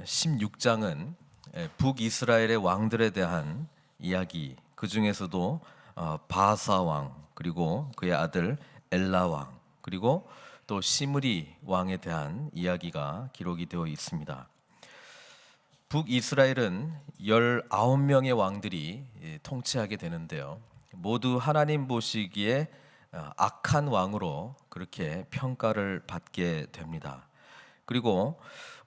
16장은 북이스라엘의 왕들에 대한 이야기, 그 중에서도 바하사 왕, 그리고 그의 아들 엘라 왕, 그리고 또 시므리 왕에 대한 이야기가 기록이 되어 있습니다. 북이스라엘은 19명의 왕들이 통치하게 되는데요, 모두 하나님 보시기에 악한 왕으로 그렇게 평가를 받게 됩니다. 그리고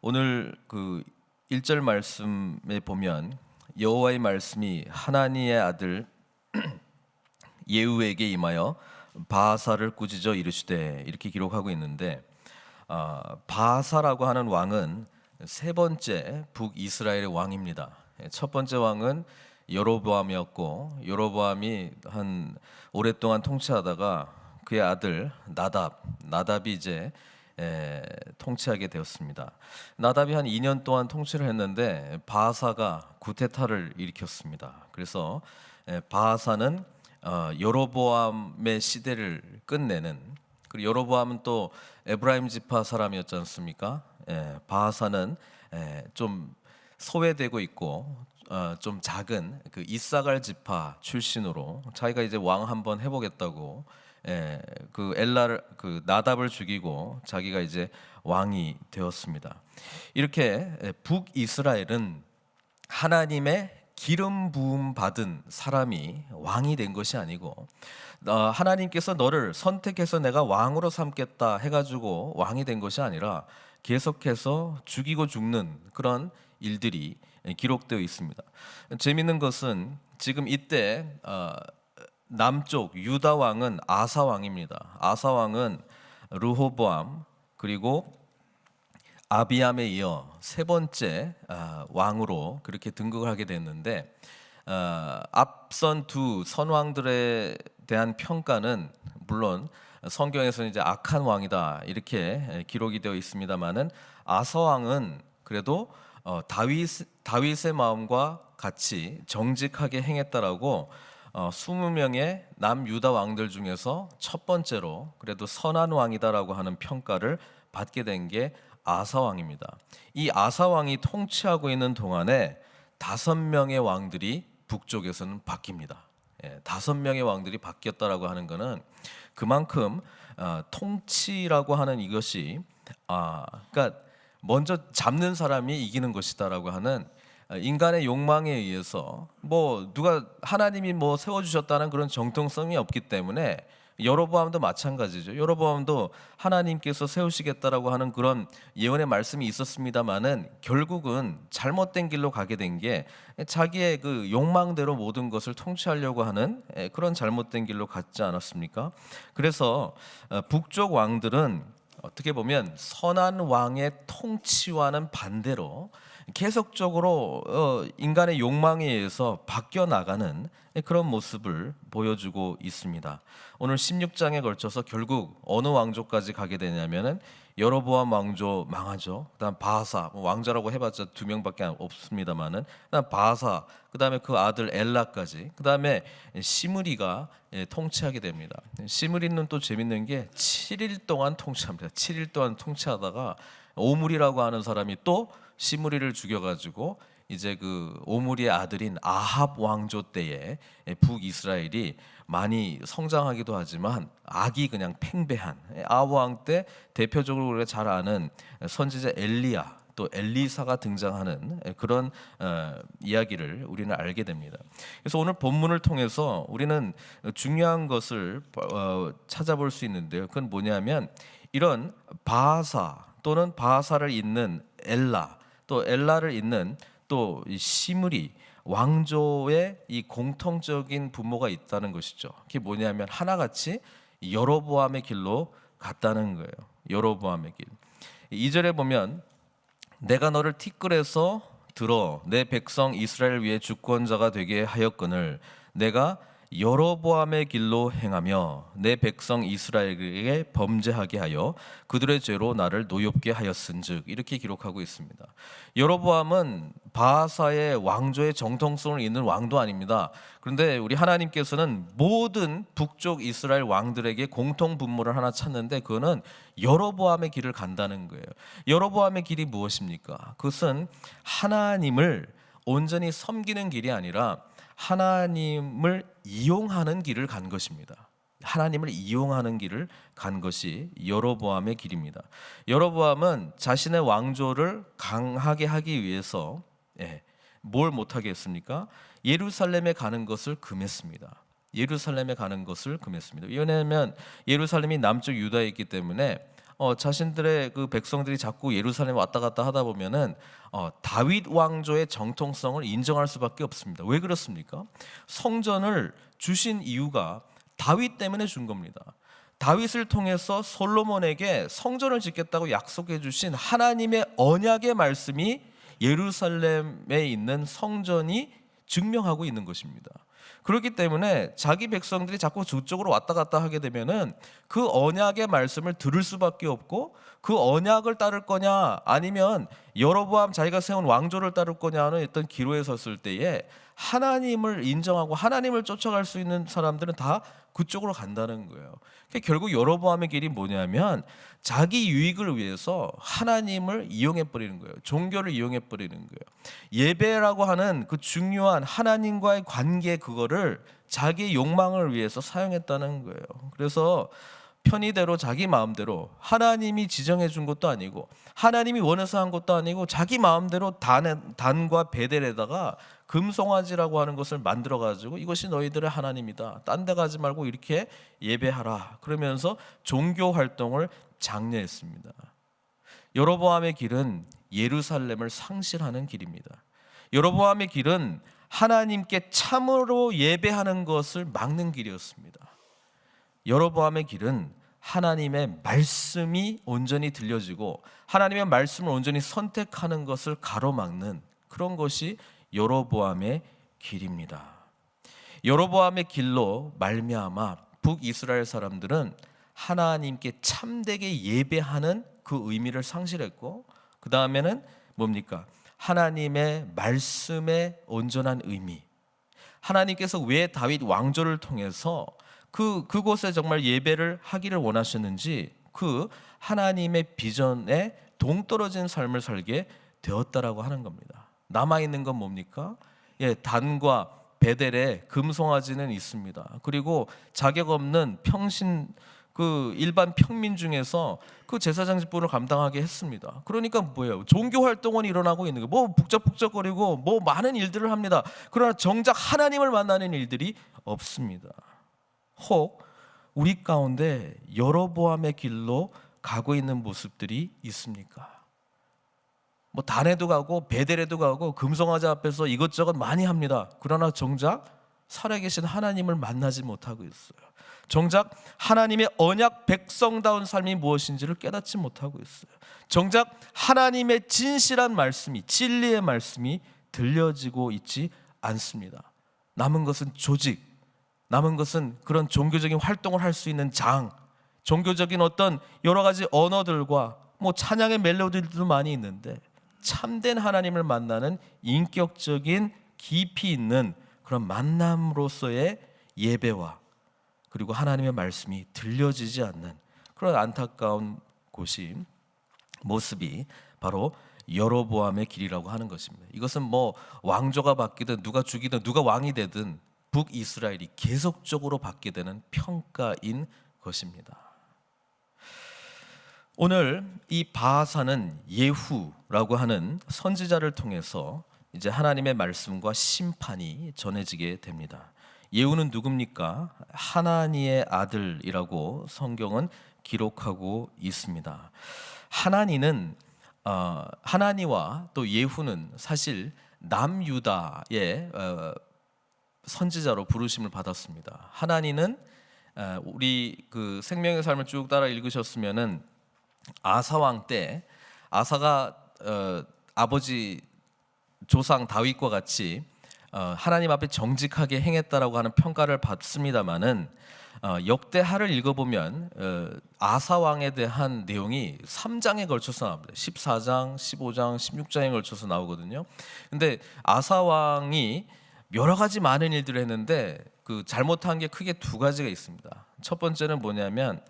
오늘 그 1절 말씀에 보면 여호와의 말씀이 하나니의 아들 예후에게 임하여 바하사를 꾸짖어 이르시되, 이렇게 기록하고 있는데, 바하사라고 하는 왕은 세 번째 북이스라엘의 왕입니다. 첫 번째 왕은 여로보암이었고, 여로보암이 한 오랫동안 통치하다가 그의 아들 나답이 이제 통치하게 되었습니다. 나답이 한 2년 동안 통치를 했는데 바하사가 구테타를 일으켰습니다. 그래서 바하사는 여로보암의 시대를 끝내는, 그리고 여로보암은 또 에브라임 지파 사람이었지 않습니까? 바하사는 좀 소외되고 있고 좀 작은 그 이사갈 지파 출신으로 자기가 이제 왕 한번 해보겠다고 그 나답을 죽이고 자기가 이제 왕이 되었습니다. 이렇게 북이스라엘은 하나님의 기름 부음 받은 사람이 왕이 된 것이 아니고, 하나님께서 너를 선택해서 내가 왕으로 삼겠다 해가지고 왕이 된 것이 아니라 계속해서 죽이고 죽는 그런 일들이 기록되어 있습니다. 재미있는 것은 지금 이때 남쪽 유다 왕은 아사 왕입니다. 아사 왕은 르호보암 그리고 아비암에 이어 세 번째 왕으로 그렇게 등극을 하게 됐는데, 앞선 두 선왕들에 대한 평가는 물론 성경에서는 이제 악한 왕이다 이렇게 기록이 되어 있습니다만은, 아사 왕은 그래도 다윗의 마음과 같이 정직하게 행했다라고 20명의 남유다 왕들 중에서 첫 번째로 그래도 선한 왕이다라고 하는 평가를 받게 된 게 아사 왕입니다. 이 아사 왕이 통치하고 있는 동안에 5명의 왕들이 북쪽에서는 바뀝니다. 5명의 왕들이 바뀌었다라고 하는 것은 그만큼 통치라고 하는 이것이 그러니까 먼저 잡는 사람이 이기는 것이다라고 하는 인간의 욕망에 의해서 누가 하나님이 세워주셨다는 그런 정통성이 없기 때문에, 여로보암도 마찬가지죠. 여로보암도 하나님께서 세우시겠다라고 하는 그런 예언의 말씀이 있었습니다만은 결국은 잘못된 길로 가게 된 게 자기의 그 욕망대로 모든 것을 통치하려고 하는 그런 잘못된 길로 갔지 않았습니까? 그래서 북쪽 왕들은 어떻게 보면 선한 왕의 통치와는 반대로 계속적으로 인간의 욕망에 의해서 바뀌어 나가는 그런 모습을 보여주고 있습니다. 오늘 16장에 걸쳐서 결국 어느 왕조까지 가게 되냐면은 여로보암 왕조 망하죠. 그다음 바하사, 왕자라고 해봤자 2명밖에 없습니다만은, 그다음 바하사, 그다음에 그 아들 엘라까지, 그다음에 시므리가 통치하게 됩니다. 시므리는 또 재밌는 게 7일 동안 통치합니다. 7일 동안 통치하다가 오므리라고 하는 사람이 또 시므리를 죽여가지고 이제 그 오므리의 아들인 아합 왕조 때에 북이스라엘이 많이 성장하기도 하지만 악이 그냥 팽배한, 아합 왕 때 대표적으로 우리가 잘 아는 선지자 엘리야 또 엘리사가 등장하는 그런 이야기를 우리는 알게 됩니다. 그래서 오늘 본문을 통해서 우리는 중요한 것을 찾아볼 수 있는데요, 그건 뭐냐면 이런 바하사 또는 바하사를 잇는 엘라, 또 엘라를 잇는 또 시므리 왕조의 이 공통적인 부모가 있다는 것이죠. 그게 뭐냐면 하나같이 여로보암의 길로 갔다는 거예요. 여로보암의 길. 2절에 보면 내가 너를 티끌에서 들어 내 백성 이스라엘 위에 주권자가 되게 하였거늘 내가 여로보암의 길로 행하며 내 백성 이스라엘에게 범죄하게 하여 그들의 죄로 나를 노엽게 하였은즉, 이렇게 기록하고 있습니다. 여로보암은 바하사의 왕조의 정통성을 잇는 왕도 아닙니다. 그런데 우리 하나님께서는 모든 북쪽 이스라엘 왕들에게 공통 분모를 하나 찾는데, 그거는 여로보암의 길을 간다는 거예요. 여로보암의 길이 무엇입니까? 그것은 하나님을 온전히 섬기는 길이 아니라 하나님을 이용하는 길을 간 것입니다. 하나님을 이용하는 길을 간 것이 여로보암의 길입니다. 여로보암은 자신의 왕조를 강하게 하기 위해서 뭘 못하게 했습니까? 예루살렘에 가는 것을 금했습니다. 예루살렘에 가는 것을 금했습니다. 왜냐하면 예루살렘이 남쪽 유다에 있기 때문에 자신들의 그 백성들이 자꾸 예루살렘 왔다 갔다 하다 보면은 다윗 왕조의 정통성을 인정할 수밖에 없습니다. 왜 그렇습니까? 성전을 주신 이유가 다윗 때문에 준 겁니다. 다윗을 통해서 솔로몬에게 성전을 짓겠다고 약속해 주신 하나님의 언약의 말씀이 예루살렘에 있는 성전이 증명하고 있는 것입니다. 그렇기 때문에 자기 백성들이 자꾸 저쪽으로 왔다 갔다 하게 되면은 그 언약의 말씀을 들을 수밖에 없고, 그 언약을 따를 거냐 아니면 여로보암 자기가 세운 왕조를 따를 거냐 하는 어떤 기로에 섰을 때에 하나님을 인정하고 하나님을 쫓아갈 수 있는 사람들은 다 그쪽으로 간다는 거예요. 결국 여로보암의 길이 뭐냐면 자기 유익을 위해서 하나님을 이용해 버리는 거예요. 종교를 이용해 버리는 거예요. 예배라고 하는 그 중요한 하나님과의 관계, 그거를 자기의 욕망을 위해서 사용했다는 거예요. 그래서 편의대로 자기 마음대로, 하나님이 지정해 준 것도 아니고 하나님이 원해서 한 것도 아니고 자기 마음대로 단과 베델에다가 금송아지라고 하는 것을 만들어 가지고 이것이 너희들의 하나님이다, 딴 데 가지 말고 이렇게 예배하라, 그러면서 종교 활동을 장려했습니다. 여로보암의 길은 예루살렘을 상실하는 길입니다. 여로보암의 길은 하나님께 참으로 예배하는 것을 막는 길이었습니다. 여로보암의 길은 하나님의 말씀이 온전히 들려지고 하나님의 말씀을 온전히 선택하는 것을 가로막는 그런 것이 여로보암의 길입니다. 여로보암의 길로 말미암아 북이스라엘 사람들은 하나님께 참되게 예배하는 그 의미를 상실했고, 그 다음에는 뭡니까? 하나님의 말씀의 온전한 의미, 하나님께서 왜 다윗 왕조를 통해서 그곳에 정말 예배를 하기를 원하셨는지 그 하나님의 비전에 동떨어진 삶을 살게 되었다라고 하는 겁니다. 남아있는 건 뭡니까? 단과 베델에 금송아지는 있습니다. 그리고 자격 없는 그 일반 평민 중에서 그 제사장 직분을 감당하게 했습니다. 그러니까 뭐예요? 종교 활동은 일어나고 있는 거예요. 뭐 북적북적거리고 뭐 많은 일들을 합니다. 그러나 정작 하나님을 만나는 일들이 없습니다. 혹 우리 가운데 여로보암의 길로 가고 있는 모습들이 있습니까? 뭐 단에도 가고 베델에도 가고 금송아지 앞에서 이것저것 많이 합니다. 그러나 정작 살아계신 하나님을 만나지 못하고 있어요. 정작 하나님의 언약 백성다운 삶이 무엇인지를 깨닫지 못하고 있어요. 정작 하나님의 진실한 말씀이, 진리의 말씀이 들려지고 있지 않습니다. 남은 것은 조직, 남은 것은 그런 종교적인 활동을 할 수 있는 장, 종교적인 어떤 여러 가지 언어들과 뭐 찬양의 멜로디들도 많이 있는데 참된 하나님을 만나는 인격적인 깊이 있는 그런 만남으로서의 예배와 그리고 하나님의 말씀이 들려지지 않는 그런 안타까운 모습이 바로 여로보암의 길이라고 하는 것입니다. 이것은 뭐 왕조가 바뀌든 누가 죽이든 누가 왕이 되든 북이스라엘이 계속적으로 받게 되는 평가인 것입니다. 오늘 이 바하사는 예후라고 하는 선지자를 통해서 이제 하나님의 말씀과 심판이 전해지게 됩니다. 예후는 누굽니까? 하나니의 아들이라고 성경은 기록하고 있습니다. 하나니와 또 예후는 사실 남유다의 선지자로 부르심을 받았습니다. 하나니는 우리 그 생명의 삶을 쭉 따라 읽으셨으면은 아사 왕 때 아사가 아버지 조상 다윗과 같이 하나님 앞에 정직하게 행했다라고 하는 평가를 받습니다만은 역대하를 읽어보면 아사 왕에 대한 내용이 3장에 걸쳐서 나옵니다. 14장, 15장, 16장에 걸쳐서 나오거든요. 근데 아사 왕이 여러 가지 많은 일들을 했는데 그 잘못한 게 크게 두 가지가 있습니다. 첫 번째는 뭐냐면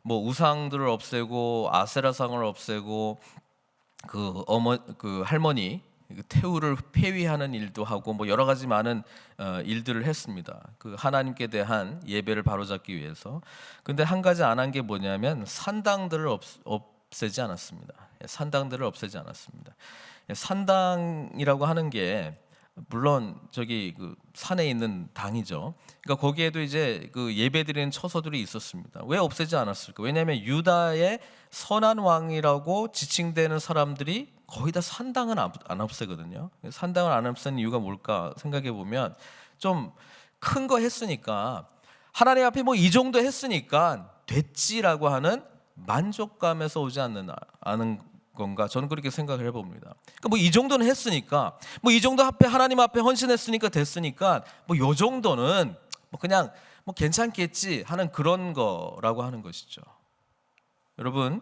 뭐 우상들을 없애고 아세라상을 없애고 그 할머니 태우를 폐위하는 일도 하고 뭐 여러 가지 많은 일들을 했습니다. 그 하나님께 대한 예배를 바로잡기 위해서. 근데 한 가지 안 한 게 뭐냐면 산당들을 없애지 않았습니다. 산당들을 없애지 않았습니다. 산당이라고 하는 게 물론 저기 그 산에 있는 당이죠. 그러니까 거기에도 이제 그 예배드리는 처소들이 있었습니다. 왜 없애지 않았을까? 왜냐하면 유다의 선한 왕이라고 지칭되는 사람들이 거의 다 산당은 안 없애거든요. 산당을 안 없애는 이유가 뭘까 생각해 보면 좀 큰 거 했으니까 하나님 앞에 뭐 이 정도 했으니까 됐지라고 하는 만족감에서 오지 않는 건가? 저는 그렇게 생각을 해봅니다. 그러니까 뭐 이 정도는 했으니까, 뭐 이 정도 앞에 하나님 앞에 헌신했으니까 됐으니까, 뭐 요 정도는 뭐 그냥 뭐 괜찮겠지 하는 그런 거라고 하는 것이죠. 여러분,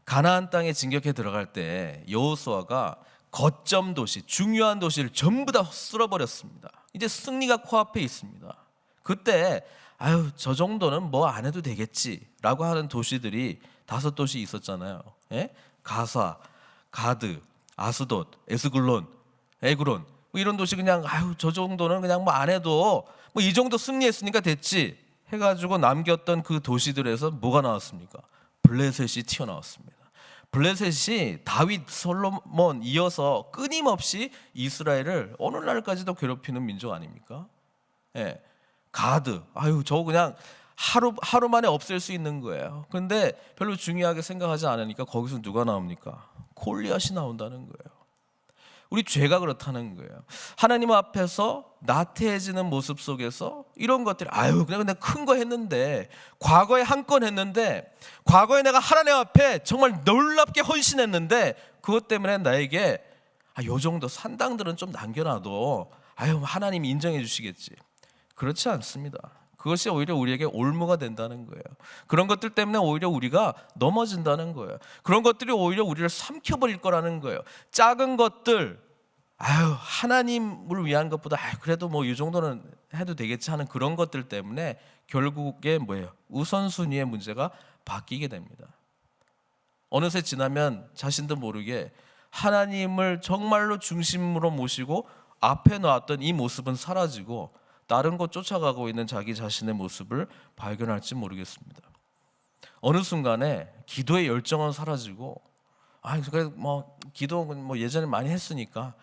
가나안 땅에 진격해 들어갈 때 여호수아가 거점 도시, 중요한 도시를 전부 다 쓸어버렸습니다. 이제 승리가 코앞에 있습니다. 그때 아유 저 정도는 뭐 안 해도 되겠지라고 하는 도시들이 5도시 있었잖아요. 예? 가사, 가드, 아스돗, 에스글론, 에그론 뭐 이런 도시 그냥 아유 저 정도는 그냥 뭐 안 해도 뭐 이 정도 승리했으니까 됐지 해가지고 남겼던 그 도시들에서 뭐가 나왔습니까? 블레셋이 튀어나왔습니다. 블레셋이 다윗, 솔로몬 이어서 끊임없이 이스라엘을 오늘날까지도 괴롭히는 민족 아닙니까? 예. 가드, 아유 저 그냥 하루 만에 없앨 수 있는 거예요. 그런데 별로 중요하게 생각하지 않으니까 거기서 누가 나옵니까? 골리앗이 나온다는 거예요. 우리 죄가 그렇다는 거예요. 하나님 앞에서 나태해지는 모습 속에서 이런 것들이 아유 그냥 내가 큰 거 했는데 과거에 한 건 했는데 과거에 내가 하나님 앞에 정말 놀랍게 헌신했는데 그것 때문에 나에게 요 정도 산당들은 좀 남겨놔도 아유 하나님이 인정해 주시겠지. 그렇지 않습니다. 그것이 오히려 우리에게 올무가 된다는 거예요. 그런 것들 때문에 오히려 우리가 넘어진다는 거예요. 그런 것들이 오히려 우리를 삼켜버릴 거라는 거예요. 작은 것들, 아유 하나님을 위한 것보다 그래도 뭐 이 정도는 해도 되겠지 하는 그런 것들 때문에 결국에 뭐예요? 우선순위의 문제가 바뀌게 됩니다. 어느새 지나면 자신도 모르게 하나님을 정말로 중심으로 모시고 앞에 놨던 이 모습은 사라지고 다른 것 쫓아가고 있는 자기 자신의 모습을 발견할지 모르겠습니다. 어느 순간에 기도의 열정은 사라지고, 그래 뭐 기도는 뭐 예전에 많이 했으니까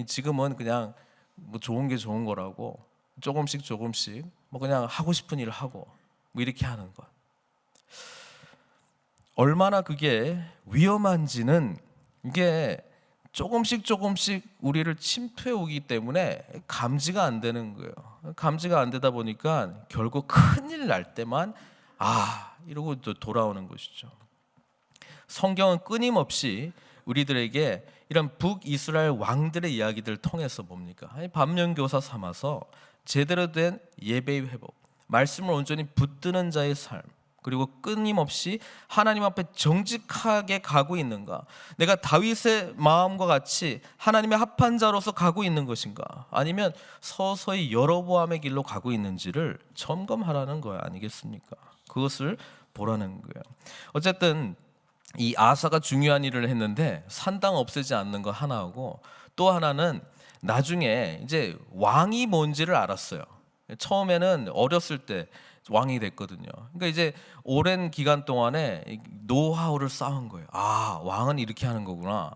지금은 그냥 뭐 좋은 게 좋은 거라고 조금씩 뭐 그냥 하고 싶은 일을 하고 뭐 이렇게 하는 것. 얼마나 그게 위험한지는 이게 조금씩 우리를 침투해 오기 때문에 감지가 안 되는 거예요. 감지가 안 되다 보니까 결국 큰일 날 때만 이러고 또 돌아오는 것이죠. 성경은 끊임없이 우리들에게 이런 북이스라엘 왕들의 이야기들을 통해서 뭡니까? 반면교사 삼아서 제대로 된 예배의 회복, 말씀을 온전히 붙드는 자의 삶, 그리고 끊임없이 하나님 앞에 정직하게 가고 있는가? 내가 다윗의 마음과 같이 하나님의 합한 자로서 가고 있는 것인가? 아니면 서서히 여로보암의 길로 가고 있는지를 점검하라는 거 아니겠습니까? 그것을 보라는 거예요. 어쨌든 이 아사가 중요한 일을 했는데 산당 없애지 않는 거 하나하고 또 하나는 나중에 이제 왕이 뭔지를 알았어요. 처음에는 어렸을 때 왕이 됐거든요. 그러니까 이제 오랜 기간 동안에 노하우를 쌓은 거예요. 왕은 이렇게 하는 거구나.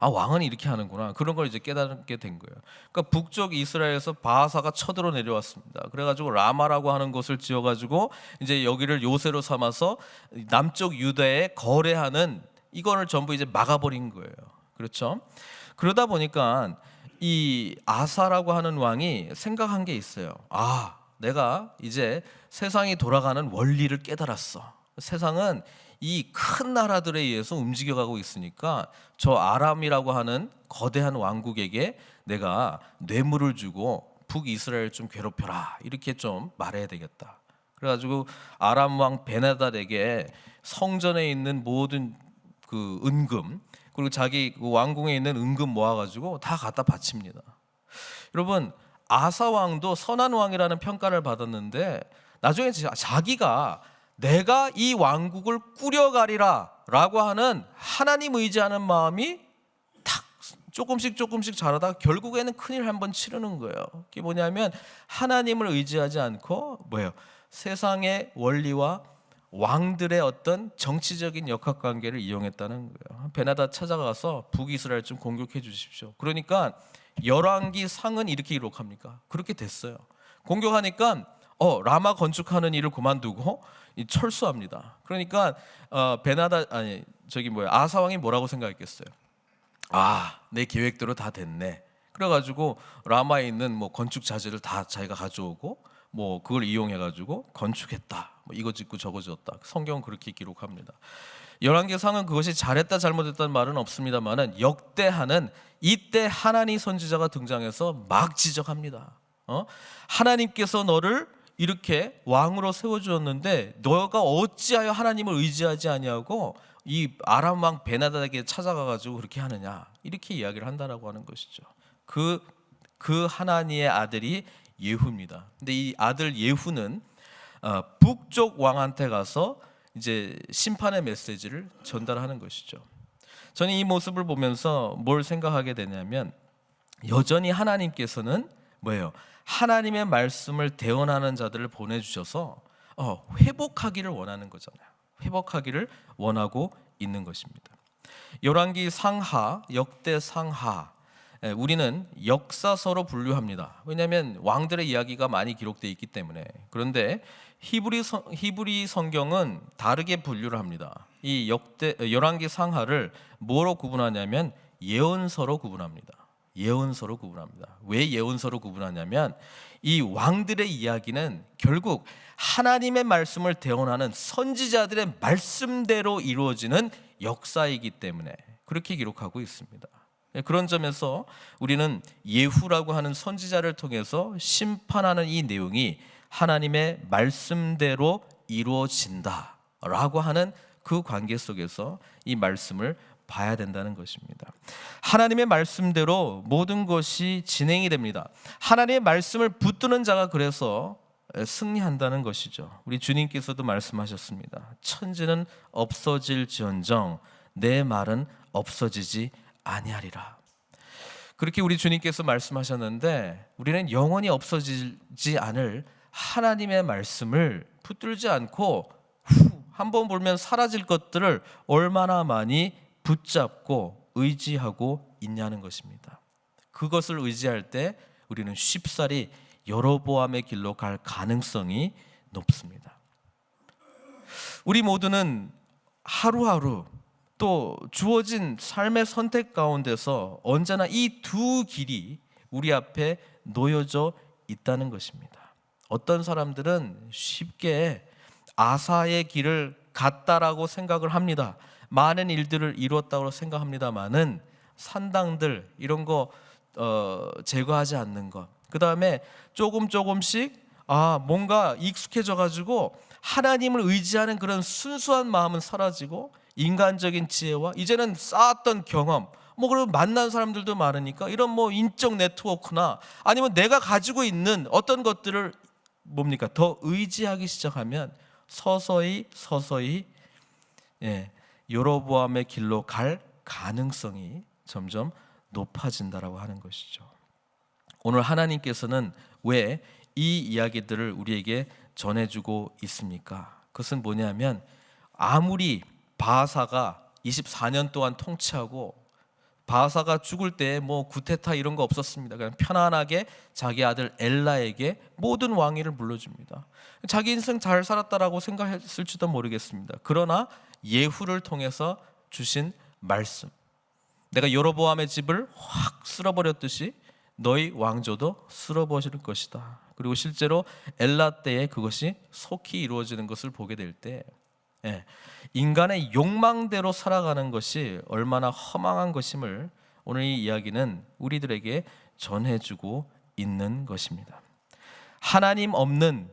왕은 이렇게 하는구나. 그런 걸 이제 깨닫게 된 거예요. 그러니까 북쪽 이스라엘에서 바하사가 쳐들어 내려왔습니다. 그래가지고 라마라고 하는 곳을 지어가지고 이제 여기를 요새로 삼아서 남쪽 유다에 거래하는 이거를 전부 이제 막아버린 거예요. 그렇죠? 그러다 보니까 이 아사라고 하는 왕이 생각한 게 있어요. 내가 이제 세상이 돌아가는 원리를 깨달았어. 세상은 이 큰 나라들에 의해서 움직여가고 있으니까 저 아람이라고 하는 거대한 왕국에게 내가 뇌물을 주고 북이스라엘 좀 괴롭혀라 이렇게 좀 말해야 되겠다. 그래가지고 아람 왕 베나닷에게 성전에 있는 모든 그 은금 그리고 자기 그 왕궁에 있는 은금 모아가지고 다 갖다 바칩니다. 여러분 아사 왕도 선한 왕이라는 평가를 받았는데 나중에 자기가 내가 이 왕국을 꾸려가리라 라고 하는 하나님 의지하는 마음이 탁 조금씩 자라다가 결국에는 큰일 한번 치르는 거예요. 그게 뭐냐면 하나님을 의지하지 않고 세상의 원리와 왕들의 어떤 정치적인 역학관계를 이용했다는 거예요. 베나닷 찾아가서 북이스라엘 좀 공격해 주십시오. 그러니까 열왕기 상은 이렇게 기록합니까? 그렇게 됐어요. 공격하니까 라마 건축하는 일을 그만두고 철수합니다. 그러니까 아사 왕이 뭐라고 생각했겠어요? 내 계획대로 다 됐네. 그래가지고 라마에 있는 뭐 건축 자재를 다 자기가 가져오고 뭐 그걸 이용해가지고 건축했다. 뭐 이거 짓고 저거 지었다. 성경은 그렇게 기록합니다. 열왕기상은 그것이 잘했다 잘못했다는 말은 없습니다만은 역대하는 이때 하나님 선지자가 등장해서 막 지적합니다. 하나님께서 너를 이렇게 왕으로 세워주었는데 너가 어찌하여 하나님을 의지하지 아니하고 이 아람 왕 베나닷에게 찾아가가지고 그렇게 하느냐 이렇게 이야기를 한다라고 하는 것이죠. 그 하나니의 아들이 예후입니다. 근데 이 아들 예후는 북쪽 왕한테 가서 이제 심판의 메시지를 전달하는 것이죠. 저는 이 모습을 보면서 뭘 생각하게 되냐면 여전히 하나님께서는 하나님의 말씀을 대언하는 자들을 보내주셔서 회복하기를 원하는 거잖아요. 회복하기를 원하고 있는 것입니다. 열왕기 상하, 역대 상하 우리는 역사서로 분류합니다. 왜냐하면 왕들의 이야기가 많이 기록되어 있기 때문에. 그런데 히브리 성경은 다르게 분류를 합니다. 이 열왕기 상하를 뭐로 구분하냐면 예언서로 구분합니다. 예언서로 구분합니다. 왜 예언서로 구분하냐면 이 왕들의 이야기는 결국 하나님의 말씀을 대언하는 선지자들의 말씀대로 이루어지는 역사이기 때문에 그렇게 기록하고 있습니다. 그런 점에서 우리는 예후라고 하는 선지자를 통해서 심판하는 이 내용이 하나님의 말씀대로 이루어진다라고 하는 그 관계 속에서 이 말씀을 봐야 된다는 것입니다. 하나님의 말씀대로 모든 것이 진행이 됩니다. 하나님의 말씀을 붙드는 자가 그래서 승리한다는 것이죠. 우리 주님께서도 말씀하셨습니다. 천지는 없어질지언정 내 말은 없어지지 아니하리라. 그렇게 우리 주님께서 말씀하셨는데 우리는 영원히 없어지지 않을 하나님의 말씀을 붙들지 않고 한번 보면 사라질 것들을 얼마나 많이 붙잡고 의지하고 있냐는 것입니다. 그것을 의지할 때 우리는 쉽사리 여로보암의 길로 갈 가능성이 높습니다. 우리 모두는 하루하루 또 주어진 삶의 선택 가운데서 언제나 이 두 길이 우리 앞에 놓여져 있다는 것입니다. 어떤 사람들은 쉽게 아사의 길을 갔다라고 생각을 합니다. 많은 일들을 이루었다고 생각합니다만은 산당들 이런 거 제거하지 않는 것, 그 다음에 조금씩 뭔가 익숙해져 가지고 하나님을 의지하는 그런 순수한 마음은 사라지고 인간적인 지혜와 이제는 쌓았던 경험 그리고 만난 사람들도 많으니까 이런 인적 네트워크나 아니면 내가 가지고 있는 어떤 것들을 더 의지하기 시작하면 서서히 여로보암의 길로 갈 가능성이 점점 높아진다라고 하는 것이죠. 오늘 하나님께서는 왜 이 이야기들을 우리에게 전해주고 있습니까? 그것은 뭐냐면 아무리 바하사가 24년 동안 통치하고 바하사가 죽을 때 구테타 이런 거 없었습니다. 그냥 편안하게 자기 아들 엘라에게 모든 왕위를 물려줍니다. 자기 인생 잘 살았다라고 생각했을지도 모르겠습니다. 그러나 예후를 통해서 주신 말씀, 내가 여로보암의 집을 확 쓸어버렸듯이 너희 왕조도 쓸어버릴 것이다. 그리고 실제로 엘라 때에 그것이 속히 이루어지는 것을 보게 될 때 예, 인간의 욕망대로 살아가는 것이 얼마나 허망한 것임을 오늘 이 이야기는 우리들에게 전해주고 있는 것입니다. 하나님 없는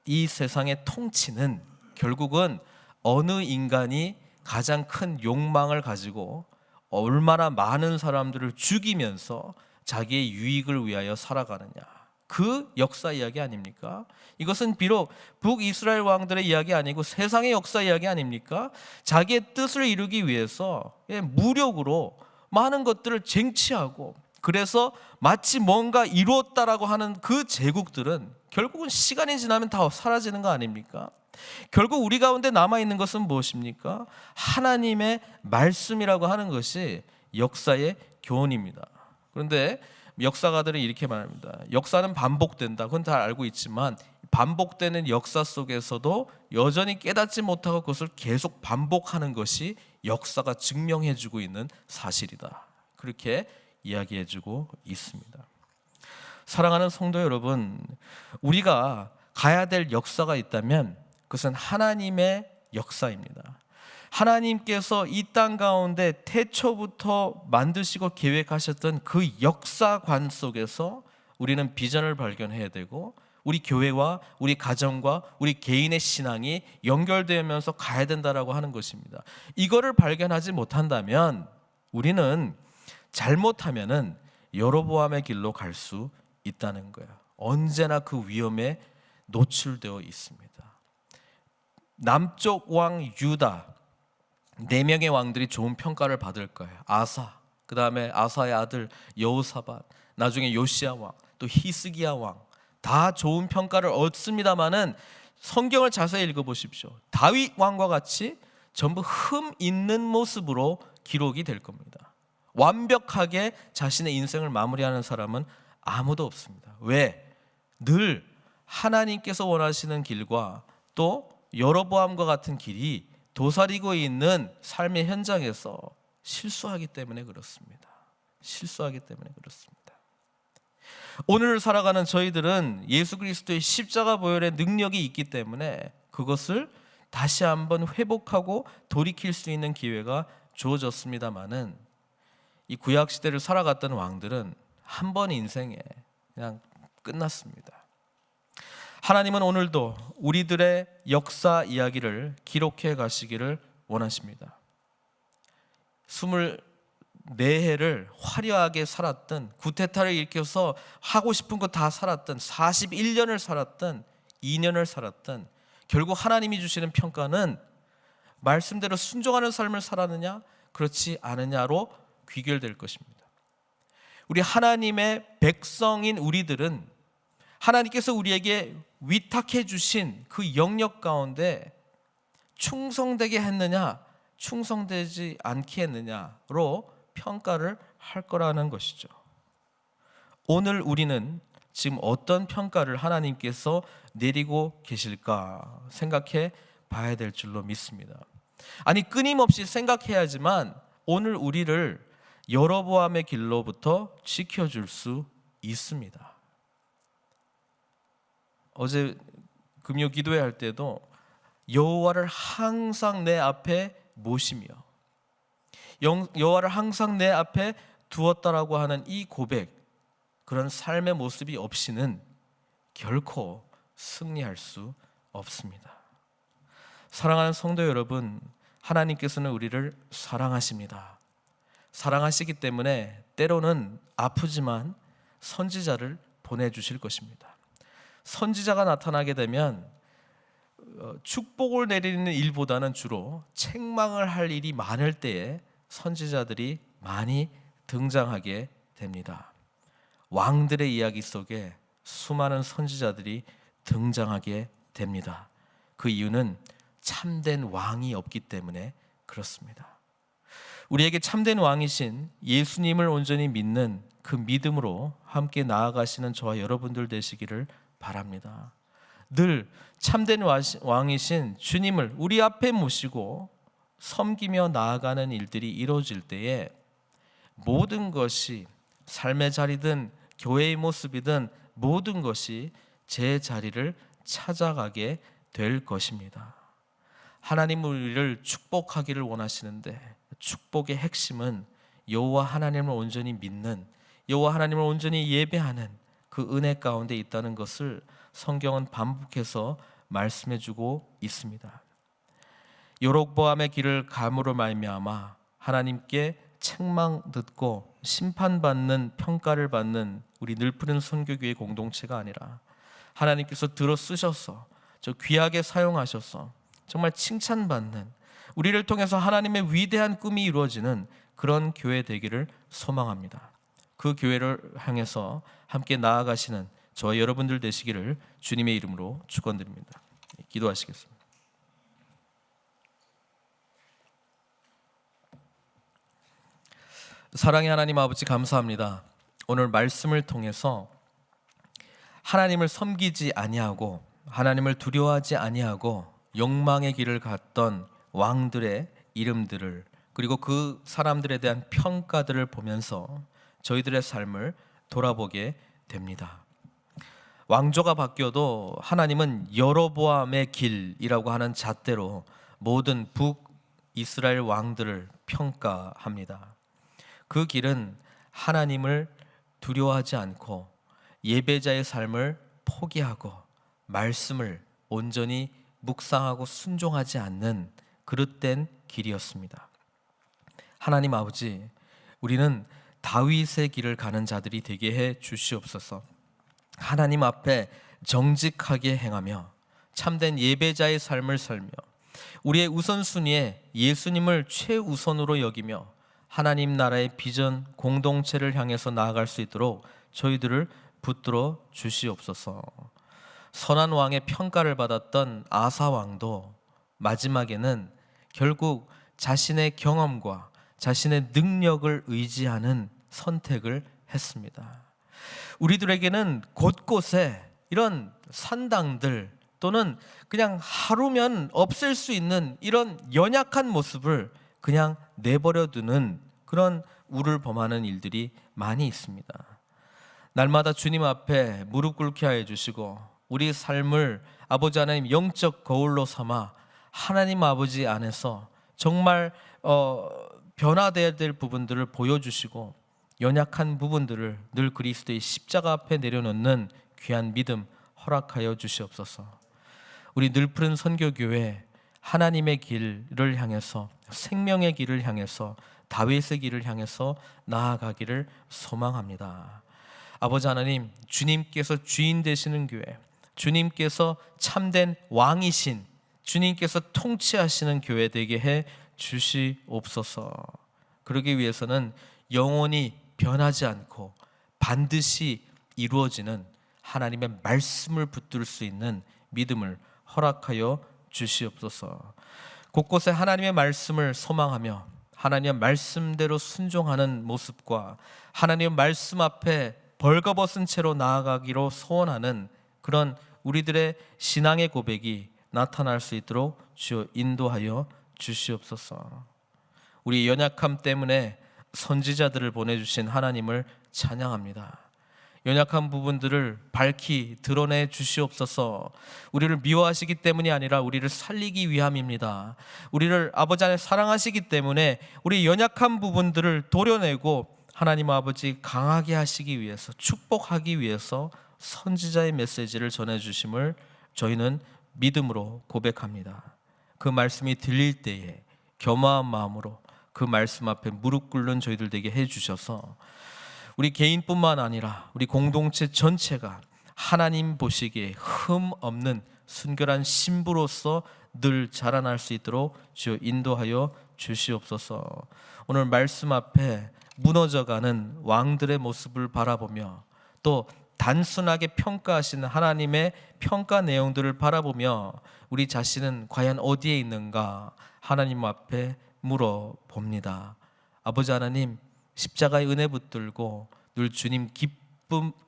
이 세상의 통치는 결국은 어느 인간이 가장 큰 욕망을 가지고 얼마나 많은 사람들을 죽이면서 자기의 유익을 위하여 살아가느냐, 그 역사 이야기 아닙니까? 이것은 비록 북이스라엘 왕들의 이야기 아니고 세상의 역사 이야기 아닙니까? 자기의 뜻을 이루기 위해서 무력으로 많은 것들을 쟁취하고, 그래서 마치 뭔가 이루었다라고 하는 그 제국들은 결국은 시간이 지나면 다 사라지는 거 아닙니까? 결국 우리 가운데 남아있는 것은 무엇입니까? 하나님의 말씀이라고 하는 것이 역사의 교훈입니다. 그런데 역사가들은 이렇게 말합니다. 역사는 반복된다. 그건 다 알고 있지만 반복되는 역사 속에서도 여전히 깨닫지 못하고 그것을 계속 반복하는 것이 역사가 증명해주고 있는 사실이다. 그렇게 이야기해주고 있습니다. 사랑하는 성도 여러분, 우리가 가야 될 역사가 있다면 그것은 하나님의 역사입니다. 하나님께서 이 땅 가운데 태초부터 만드시고 계획하셨던 그 역사관 속에서 우리는 비전을 발견해야 되고, 우리 교회와 우리 가정과 우리 개인의 신앙이 연결되면서 가야 된다라고 하는 것입니다. 이거를 발견하지 못한다면 우리는 잘못하면은 여로보암의 길로 갈 수 있다는 거예요. 언제나 그 위험에 노출되어 있습니다. 남쪽 왕 유다 4명의 왕들이 좋은 평가를 받을 거예요. 아사, 그 다음에 아사의 아들 여호사밧, 나중에 요시야 왕, 또 히스기야 왕, 다 좋은 평가를 얻습니다마는 성경을 자세히 읽어보십시오. 다윗 왕과 같이 전부 흠 있는 모습으로 기록이 될 겁니다. 완벽하게 자신의 인생을 마무리하는 사람은 아무도 없습니다. 왜? 늘 하나님께서 원하시는 길과 또 여로보암과 같은 길이 도사리고 있는 삶의 현장에서 실수하기 때문에 그렇습니다. 실수하기 때문에 그렇습니다. 오늘을 살아가는 저희들은 예수 그리스도의 십자가 보혈의 능력이 있기 때문에 그것을 다시 한번 회복하고 돌이킬 수 있는 기회가 주어졌습니다마는, 이 구약 시대를 살아갔던 왕들은 한 번 인생에 그냥 끝났습니다. 하나님은 오늘도 우리들의 역사 이야기를 기록해 가시기를 원하십니다. 24해를 화려하게 살았던, 구테타를 일으켜서 하고 싶은 거 다 살았던, 41년을 살았던, 2년을 살았던, 결국 하나님이 주시는 평가는 말씀대로 순종하는 삶을 살았느냐 그렇지 않느냐로 귀결될 것입니다. 우리 하나님의 백성인 우리들은 하나님께서 우리에게 위탁해 주신 그 영역 가운데 충성되게 했느냐 충성되지 않게 했느냐로 평가를 할 거라는 것이죠. 오늘 우리는 지금 어떤 평가를 하나님께서 내리고 계실까 생각해 봐야 될 줄로 믿습니다. 아니, 끊임없이 생각해야지만 오늘 우리를 여로보암의 길로부터 지켜줄 수 있습니다. 어제 금요 기도회 할 때도 여호와를 항상 내 앞에 모시며 여호와를 항상 내 앞에 두었다라고 하는 이 고백, 그런 삶의 모습이 없이는 결코 승리할 수 없습니다. 사랑하는 성도 여러분, 하나님께서는 우리를 사랑하십니다. 사랑하시기 때문에 때로는 아프지만 선지자를 보내주실 것입니다. 선지자가 나타나게 되면 축복을 내리는 일보다는 주로 책망을 할 일이 많을 때에 선지자들이 많이 등장하게 됩니다. 왕들의 이야기 속에 수많은 선지자들이 등장하게 됩니다. 그 이유는 참된 왕이 없기 때문에 그렇습니다. 우리에게 참된 왕이신 예수님을 온전히 믿는 그 믿음으로 함께 나아가시는 저와 여러분들 되시기를 바랍니다. 늘 참된 왕이신 주님을 우리 앞에 모시고 섬기며 나아가는 일들이 이루어질 때에 모든 것이 삶의 자리든 교회의 모습이든 모든 것이 제 자리를 찾아가게 될 것입니다. 하나님 우리를 축복하기를 원하시는데 축복의 핵심은 여호와 하나님을 온전히 믿는, 여호와 하나님을 온전히 예배하는 그 은혜 가운데 있다는 것을 성경은 반복해서 말씀해주고 있습니다. 여로보암의 길을 감으로 말미암아 하나님께 책망 듣고 심판받는, 평가를 받는 우리 늘푸른 선교교회 공동체가 아니라 하나님께서 들어 쓰셔서 저 귀하게 사용하셔서 정말 칭찬받는, 우리를 통해서 하나님의 위대한 꿈이 이루어지는 그런 교회 되기를 소망합니다. 그 교회를 향해서 함께 나아가시는 저와 여러분들 되시기를 주님의 이름으로 축원드립니다. 기도하시겠습니다. 사랑의 하나님 아버지, 감사합니다. 오늘 말씀을 통해서 하나님을 섬기지 아니하고 하나님을 두려워하지 아니하고 욕망의 길을 갔던 왕들의 이름들을, 그리고 그 사람들에 대한 평가들을 보면서 저희들의 삶을 돌아보게 됩니다. 왕조가 바뀌어도 하나님은 여로보암의 길이라고 하는 잣대로 모든 북이스라엘 왕들을 평가합니다. 그 길은 하나님을 두려워하지 않고 예배자의 삶을 포기하고 말씀을 온전히 묵상하고 순종하지 않는 그릇된 길이었습니다. 하나님 아버지, 우리는 다윗의 길을 가는 자들이 되게 해 주시옵소서. 하나님 앞에 정직하게 행하며 참된 예배자의 삶을 살며 우리의 우선순위에 예수님을 최우선으로 여기며 하나님 나라의 비전 공동체를 향해서 나아갈 수 있도록 저희들을 붙들어 주시옵소서. 선한 왕의 평가를 받았던 아사 왕도 마지막에는 결국 자신의 경험과 자신의 능력을 의지하는 선택을 했습니다. 우리들에게는 곳곳에 이런 산당들 또는 그냥 하루면 없앨 수 있는 이런 연약한 모습을 그냥 내버려 두는 그런 우를 범하는 일들이 많이 있습니다. 날마다 주님 앞에 무릎 꿇게 하여 주시고 우리 삶을 아버지 하나님 영적 거울로 삼아 하나님 아버지 안에서 정말 변화되어야 될 부분들을 보여주시고 연약한 부분들을 늘 그리스도의 십자가 앞에 내려놓는 귀한 믿음 허락하여 주시옵소서. 우리 늘푸른 선교교회 하나님의 길을 향해서, 생명의 길을 향해서, 다윗의 길을 향해서 나아가기를 소망합니다. 아버지 하나님, 주님께서 주인 되시는 교회, 주님께서 참된 왕이신, 주님께서 통치하시는 교회 되게 해 주시옵소서. 그러기 위해서는 영원히 변하지 않고 반드시 이루어지는 하나님의 말씀을 붙들 수 있는 믿음을 허락하여 주시옵소서. 곳곳에 하나님의 말씀을 소망하며 하나님의 말씀대로 순종하는 모습과 하나님의 말씀 앞에 벌거벗은 채로 나아가기로 소원하는 그런 우리들의 신앙의 고백이 나타날 수 있도록 주여 인도하여 주시옵소서. 우리 연약함 때문에 선지자들을 보내주신 하나님을 찬양합니다. 연약한 부분들을 밝히 드러내 주시옵소서. 우리를 미워하시기 때문이 아니라 우리를 살리기 위함입니다. 우리를 아버지 안에 사랑하시기 때문에 우리 연약한 부분들을 도려내고 하나님 아버지 강하게 하시기 위해서, 축복하기 위해서 선지자의 메시지를 전해주심을 저희는 믿음으로 고백합니다. 그 말씀이 들릴 때에 겸허한 마음으로 그 말씀 앞에 무릎 꿇는 저희들 되게 해주셔서 우리 개인뿐만 아니라 우리 공동체 전체가 하나님 보시기에 흠 없는 순결한 신부로서 늘 자라날 수 있도록 주여 인도하여 주시옵소서. 오늘 말씀 앞에 무너져가는 왕들의 모습을 바라보며 또 단순하게 평가하시는 하나님의 평가 내용들을 바라보며 우리 자신은 과연 어디에 있는가 하나님 앞에 물어봅니다. 아버지 하나님, 십자가의 은혜 붙들고 늘 주님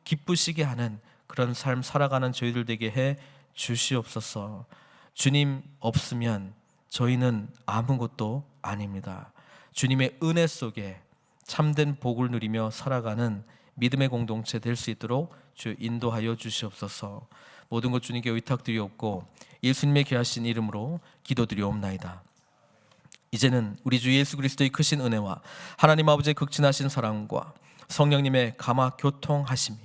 기쁘시게 하는 그런 삶 살아가는 저희들 되게 해 주시옵소서. 주님 없으면 저희는 아무것도 아닙니다. 주님의 은혜 속에 참된 복을 누리며 살아가는 믿음의 공동체 될 수 있도록 주 인도하여 주시옵소서. 모든 것 주님께 의탁드리옵고 예수님의 귀하신 이름으로 기도드리옵나이다. 이제는 우리 주 예수 그리스도의 크신 은혜와 하나님 아버지의 극진하신 사랑과 성령님의 감화 교통하심이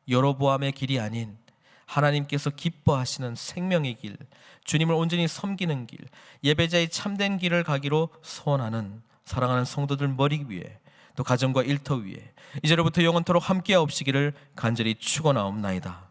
여로보암의 길이 아닌 하나님께서 기뻐하시는 생명의 길, 주님을 온전히 섬기는 길, 예배자의 참된 길을 가기로 소원하는 사랑하는 성도들 머리 위에 또 가정과 일터 위에 이제로부터 영원토록 함께하옵시기를 간절히 축원하옵나이다.